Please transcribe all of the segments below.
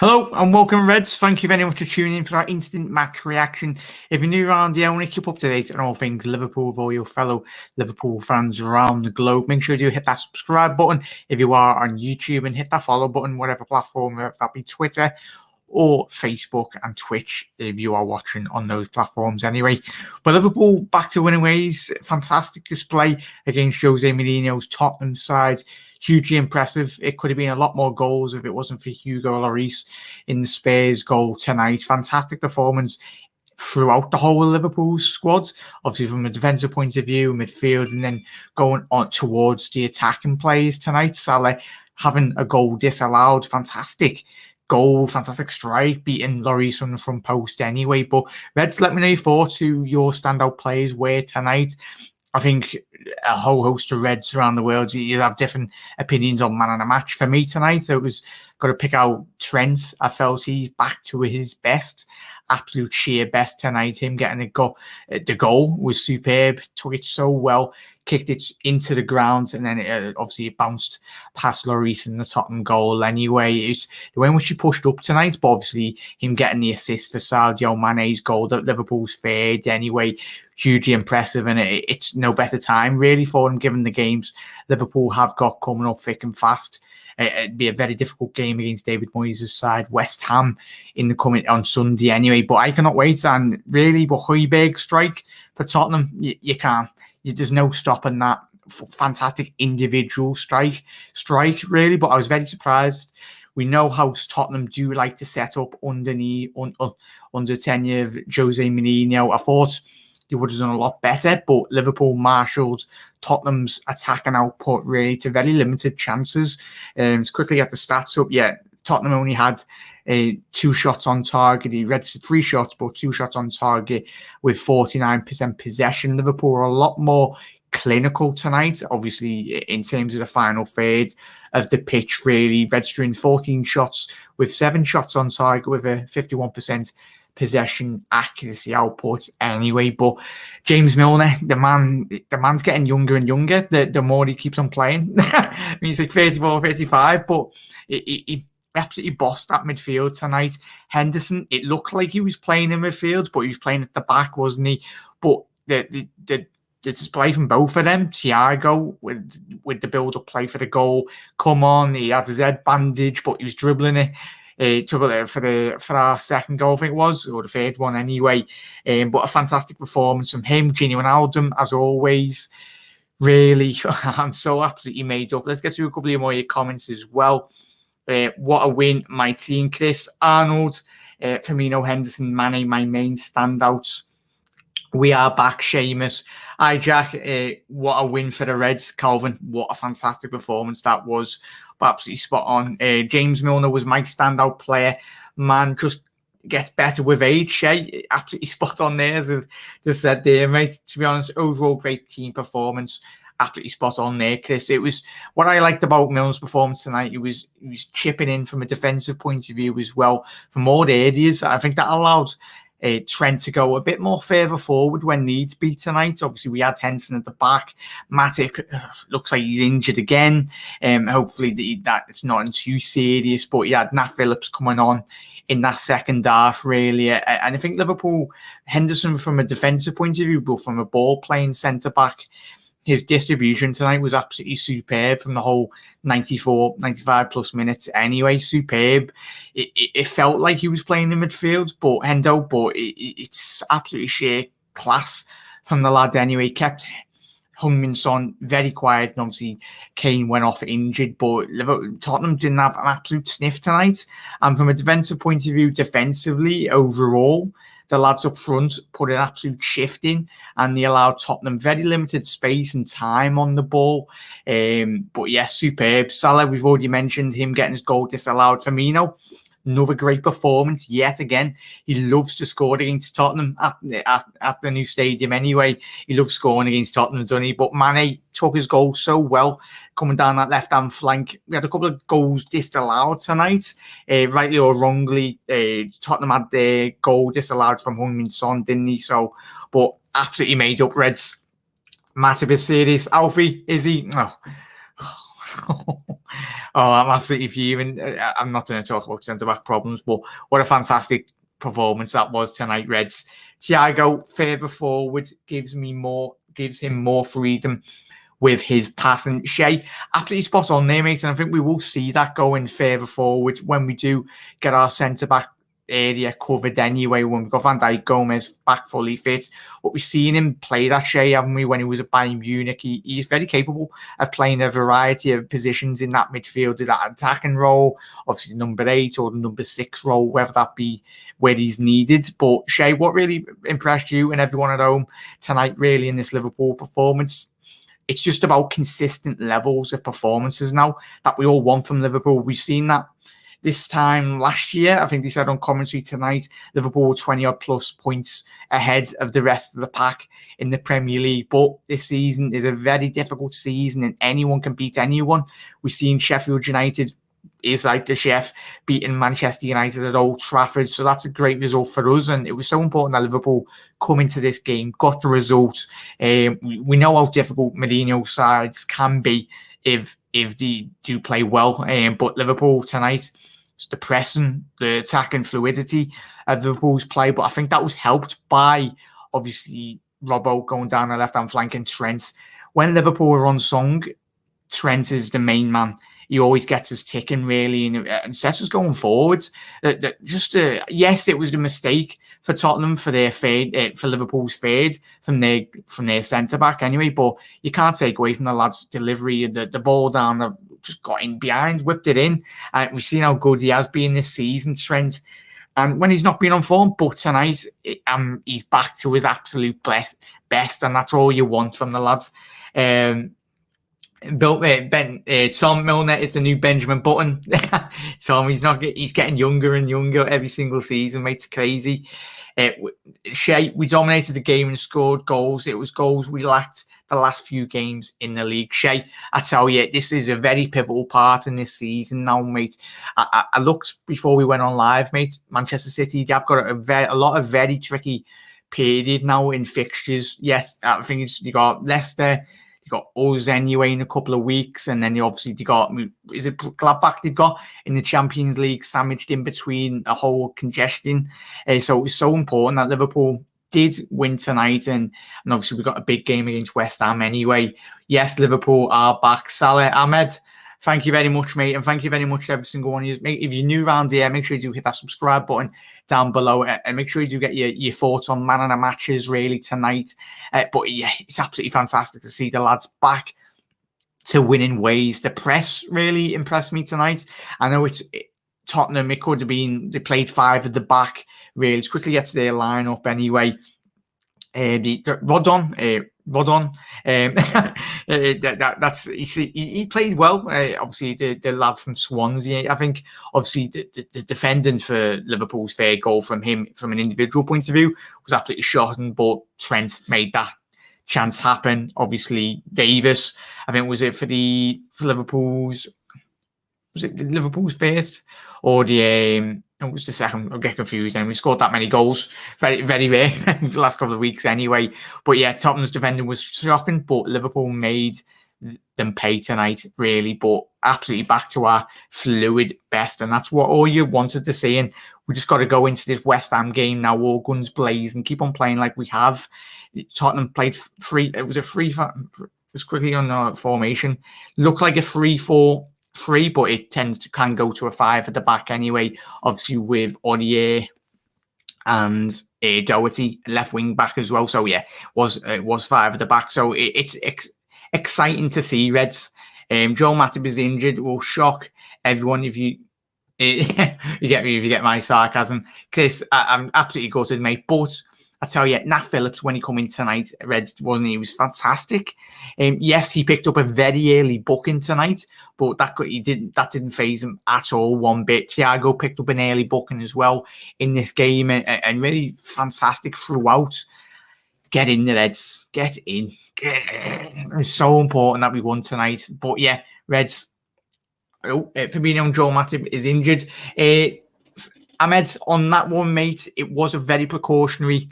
Hello and welcome, Reds. Thank you very much for tuning in for our instant match reaction. If you're new around here, I want to keep up to date on all things Liverpool with all your fellow Liverpool fans around the globe. Make sure you hit that subscribe button if you are on YouTube and hit that follow button, whatever platform, whether that be Twitter or Facebook and Twitch if you are watching on those platforms anyway. But Liverpool back to winning ways. Fantastic display against Jose Mourinho's Tottenham side. Hugely impressive. It could have been a lot more goals if it wasn't for Hugo Lloris in the Spurs goal tonight. Fantastic performance throughout the whole of Liverpool's squad, obviously from a defensive point of view, midfield, and then going on towards the attacking players tonight. Salah having a goal disallowed, fantastic goal, fantastic strike, beating Lloris on the front post anyway. But Reds, let me know your thoughts who your standout players were tonight. I think a whole host of Reds around the world, you have different opinions on man of the match. For me tonight, so it was got to pick out Trent. I felt he's back to his best, absolute sheer best tonight. Him getting the goal was superb. Took it so well, kicked it into the ground, and then obviously it bounced past Lloris in the Tottenham goal. Anyway, it's the way in which he pushed up tonight. But obviously him getting the assist for Sadio Mane's goal, that Liverpool's third anyway. Hugely impressive, and it's no better time really for him given the games Liverpool have got coming up thick and fast. It'd be a very difficult game against David Moyes' side, West Ham, in the coming on Sunday anyway. But I cannot wait. And really, but Højbjerg strike for Tottenham, you can't. There's no stopping that. Fantastic individual strike really. But I was very surprised. We know how Tottenham do like to set up under tenure of Jose Mourinho. I thought he would have done a lot better, but Liverpool marshalled Tottenham's attacking output really to very limited chances. Let's quickly get the stats up. Yeah, Tottenham only had 2 shots on target. He registered 3 shots, but 2 shots on target with 49% possession. Liverpool are a lot more clinical tonight, obviously, in terms of the final third of the pitch, really registering 14 shots with 7 shots on target with a 51% possession accuracy output anyway. But James Milner, the man's getting younger and younger the more he keeps on playing. I mean, he's like 34, 35, but he absolutely bossed that midfield tonight. Henderson, it looked like he was playing in midfield, but he was playing at the back, wasn't he? But the display from both of them, Thiago with the build-up play for the goal, come on, he had his head bandaged, but he was dribbling it. Took it for our second goal, I think it was, or the third one anyway. But a fantastic performance from him. Gini Wijnaldum, as always. Really, I'm so absolutely made up. Let's get to a couple of more comments as well. What a win, my team. Chris Arnold, Firmino, Henderson, Mane, my main standouts. We are back, Seamus. Hi, Jack. What a win for the Reds. Calvin, what a fantastic performance that was. Absolutely spot on. James Milner was my standout player. Man, just gets better with age. Shay, absolutely spot on there, as I've just said there, mate. To be honest, overall great team performance. Absolutely spot on there, Chris. It was what I liked about Milner's performance tonight. He was chipping in from a defensive point of view as well, from all the areas. I think that allowed Trent to go a bit more further forward when needs be tonight. Obviously, we had Henderson at the back. Matip looks like he's injured again. Hopefully that it's not too serious. But he had Nat Phillips coming on in that second half, really. And I think Liverpool, Henderson from a defensive point of view, but from a ball-playing centre-back, his distribution tonight was absolutely superb from the whole 94, 95 plus minutes anyway. Superb. It felt like he was playing in midfield, but it's absolutely sheer class from the lad anyway. Kept Heung-min Son very quiet, and obviously Kane went off injured, but Tottenham didn't have an absolute sniff tonight. And from a defensive point of view, defensively, overall, the lads up front put an absolute shift in, and they allowed Tottenham very limited space and time on the ball. But yes, superb. Salah, we've already mentioned him getting his goal disallowed. Firmino, another great performance yet again. He loves to score against Tottenham at the new stadium anyway. He loves scoring against Tottenham, doesn't he? But Mane took his goal so well coming down that left-hand flank. We had a couple of goals disallowed tonight, rightly or wrongly. Tottenham had their goal disallowed from Heung-min Son, didn't he? So, but absolutely made up, Reds. Matip is serious. Alfie, is he? Oh. I'm absolutely fuming. I'm not going to talk about centre-back problems, but what a fantastic performance that was tonight, Reds. Thiago further forward gives him more freedom with his passing. Shea, absolutely spot on there, mate. And I think we will see that going further forward when we do get our centre-back area covered anyway, when we've got Van Dijk, Gomez back fully fit. But we've seen him play that, Shea, haven't we, when he was at Bayern Munich. He's very capable of playing a variety of positions in that midfield, that attacking role, obviously number 8 or the number 6 role, whether that be where he's needed. But Shea, what really impressed you and everyone at home tonight, really, in this Liverpool performance? It's just about consistent levels of performances now that we all want from Liverpool. We've seen that this time last year. I think they said on commentary tonight, Liverpool were 20-odd plus points ahead of the rest of the pack in the Premier League. But this season is a very difficult season and anyone can beat anyone. We've seen Sheffield United is like the chef beating Manchester United at Old Trafford. So that's a great result for us. And it was so important that Liverpool come into this game, got the result. We know how difficult Mourinho sides can be if they do play well. But Liverpool tonight, it's the pressing, the attacking fluidity of Liverpool's play. But I think that was helped by, obviously, Robbo going down the left-hand flank and Trent. When Liverpool are unsung, Trent is the main man. He always gets us ticking, really, and sets us going forwards. Yes, it was the mistake for Tottenham for their fade, for Liverpool's fade from their centre back anyway. But you can't take away from the lad's delivery. The ball down, just got in behind, whipped it in, and we've seen how good he has been this season, Trent. And when he's not been on form, but tonight he's back to his absolute best, and that's all you want from the lads. Tom Milner is the new Benjamin Button. Tom, he's getting younger and younger every single season, mate. It's crazy. Shea, we dominated the game and scored goals. It was goals we lacked the last few games in the league. Shea, I tell you, this is a very pivotal part in this season now, mate. I looked before we went on live, mate. Manchester City, they've got a lot of very tricky period now in fixtures. Yes, I think you got Leicester. You got us anyway in a couple of weeks, and then you got Gladbach they've got in the Champions League sandwiched in between a whole congestion. So it was so important that Liverpool did win tonight, and obviously we got a big game against West Ham anyway. Yes, Liverpool are back. Salah, Ahmed, thank you very much, mate, and thank you very much to every single one of you. If you're new around here, make sure you do hit that subscribe button down below, and make sure you do get your thoughts on man of the matches really tonight. But yeah, it's absolutely fantastic to see the lads back to winning ways. The press really impressed me tonight. I know Tottenham, it could have been, they played 5 at the back, really. Let's quickly get to their lineup anyway. Rodon, he played well. Obviously, the lad from Swansea. I think obviously the defending for Liverpool's fair goal from him, from an individual point of view, was absolutely shocking. But Trent made that chance happen. Obviously, Davis, I think, was it for Liverpool's? Was it Liverpool's first or it was the second? I'll get confused. And we scored that many goals. Very, very rare the last couple of weeks anyway. But yeah, Tottenham's defending was shocking, but Liverpool made them pay tonight, really. But absolutely back to our fluid best. And that's what all you wanted to see. And we just got to go into this West Ham game now, all guns blazing, and keep on playing like we have. Tottenham played it was quickly on formation. Looked like a 3-4-3, but it can go to a 5 at the back anyway. Obviously with Aurier and Doherty left wing back as well. So yeah, it was 5 at the back. So it's exciting to see, Reds. Joel Matip is injured. Will shock everyone if you get my sarcasm. Chris, I'm absolutely gutted, mate. But I tell you, Nat Phillips, when he come in tonight, Reds, wasn't he? He was fantastic. Yes, he picked up a very early booking tonight, but that didn't faze him at all one bit. Thiago picked up an early booking as well in this game, and really fantastic throughout. Get in the Reds. Get in. It's so important that we won tonight. But yeah, Reds. Fabinho and Joel Matip is injured. Ahmed, on that one, mate, it was a very precautionary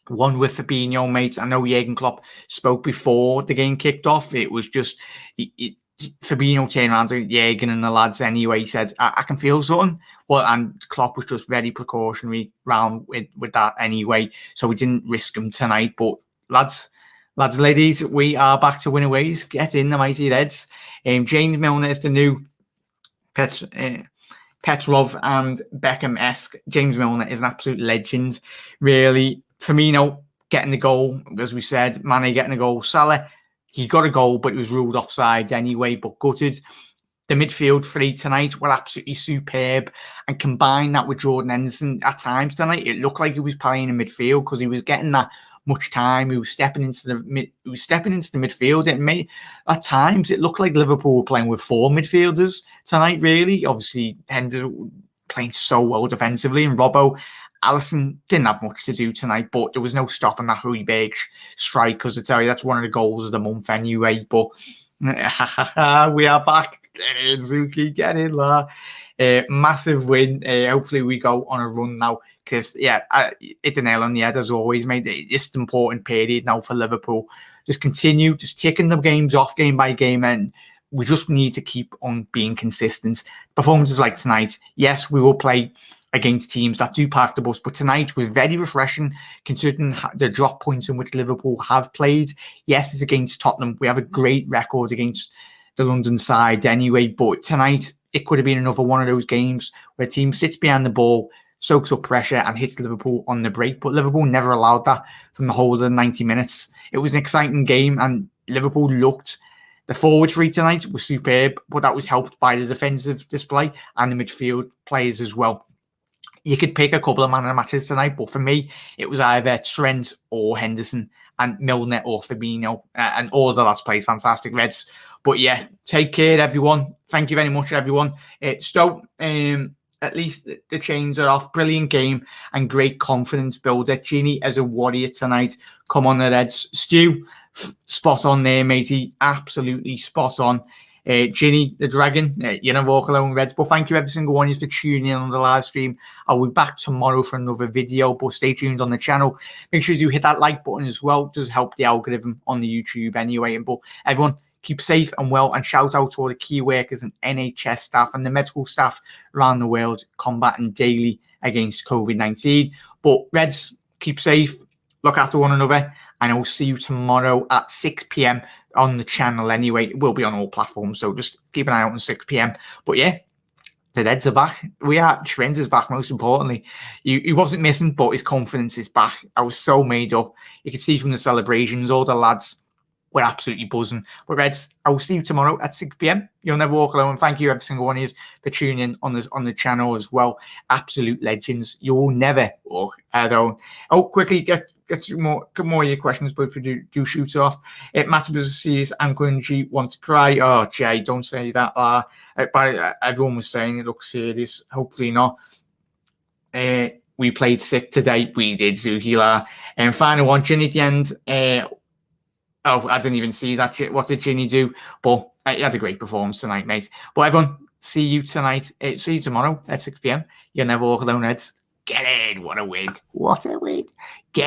one with Fabinho, mate. I know Jurgen Klopp spoke before the game kicked off. It was just Fabinho turned around to Jürgen and the lads anyway. He said, I can feel something. Well, and Klopp was just very precautionary round with that anyway. So we didn't risk him tonight. But lads, ladies, we are back to winning ways. Get in the mighty Reds. James Milner is the new Petrov and Beckham-esque. James Milner is an absolute legend, really. Firmino getting the goal, as we said. Mane getting a goal. Salah, he got a goal, but it was ruled offside anyway, but gutted. The midfield three tonight were absolutely superb. And combine that with Jordan Henderson at times tonight, it looked like he was playing in midfield because he was getting that much time. He was stepping into the midfield. It made, at times, it looked like Liverpool were playing with four midfielders tonight, really. Obviously, Henderson playing so well defensively, and Robbo, Alisson didn't have much to do tonight, but there was no stopping that Højbjerg strike, because I tell you, that's one of the goals of the month anyway. But we are back. Get in, Zuki, get in, la. Massive win. Hopefully we go on a run now, because hit the nail on the head as always, mate. It's an important period now for Liverpool. Just continue, just taking the games off game by game, and we just need to keep on being consistent. Performances like tonight, yes, we will play against teams that do park the bus, but tonight was very refreshing considering the drop points in which Liverpool have played. Yes, it's against Tottenham. We have a great record against the London side anyway, but tonight it could have been another one of those games where a team sits behind the ball, soaks up pressure and hits Liverpool on the break, but Liverpool never allowed that from the whole of the 90 minutes. It was an exciting game, and Liverpool looked, the forward three tonight was superb, but that was helped by the defensive display and the midfield players as well. You could pick a couple of man of the matches tonight, but for me, it was either Trent or Henderson, and Milner or Fabinho, and all of the lads played fantastic, Reds. But yeah, take care, everyone. Thank you very much, everyone. Stoke, at least the chains are off. Brilliant game and great confidence builder. Gini as a warrior tonight. Come on, the Reds. Stu, spot on there, matey. Absolutely spot on. Ginny, the Dragon, you never walk alone, Reds. But thank you, every single one of you, for tuning in on the live stream. I'll be back tomorrow for another video, but stay tuned on the channel. Make sure you hit that like button as well. It does help the algorithm on the YouTube anyway. But everyone, keep safe and well, and shout out to all the key workers and NHS staff and the medical staff around the world combating daily against COVID-19. But Reds, keep safe, look after one another, and I'll see you tomorrow at 6 p.m. on the channel anyway. It will be on all platforms, so just keep an eye out on 6 p.m. But yeah, the Reds are back. Trent is back, most importantly. He wasn't missing, but his confidence is back. I was so made up. You could see from the celebrations, all the lads were absolutely buzzing. But Reds, I will see you tomorrow at 6 p.m. You'll never walk alone. Thank you, every single one of you, for tuning in on the channel as well. Absolute legends. You will never walk alone. Oh, quickly, get some more of your questions, but if you do shoot off. It matters sees Ankunji want to cry. Oh, Jay, don't say that. But everyone was saying it looks serious. Hopefully not. We played sick today. We did, Zuhila. And final one, Ginny at the end. Oh, I didn't even see that. What did Ginny do? But he had a great performance tonight, mate. But everyone, see you tonight. See you tomorrow at 6 p.m. You'll never walk alone, Reds. Get in. What a win. What a win. Get